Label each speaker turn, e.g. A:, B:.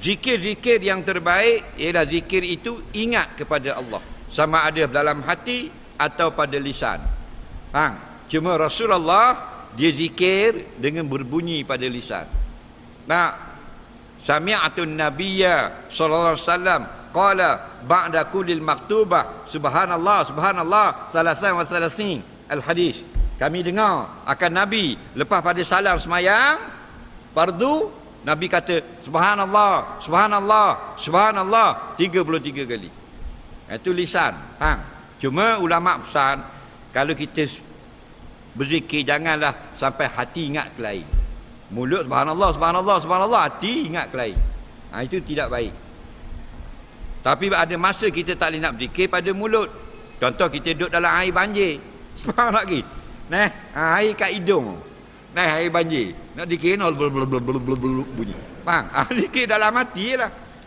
A: Zikir-zikir yang terbaik ialah zikir itu ingat kepada Allah, sama ada dalam hati atau pada lisan. Cuma Rasulullah dia zikir dengan berbunyi pada lisan. Sami'atun nabiyya sallallahu alaihi wasallam qala ba'da kullil maktubah subhanallah subhanallah salasan wa salasin al-hadis. Kami dengar akan Nabi lepas pada salam semayang fardu, Nabi kata subhanallah subhanallah subhanallah 33 kali. Itu lisan. Cuma ulama pesan kalau kita berzikir janganlah sampai hati ingat ke lain. Mulut subhanallah subhanallah subhanallah, hati ingat ke lain. Itu tidak baik. Tapi ada masa kita tak boleh nak berzikir pada mulut. Contoh kita duduk dalam air banjir. Faham tak lagi? Air kat hidung. Air banjir. Nak dikira bunyi. Faham? Zikir dalam hati lah.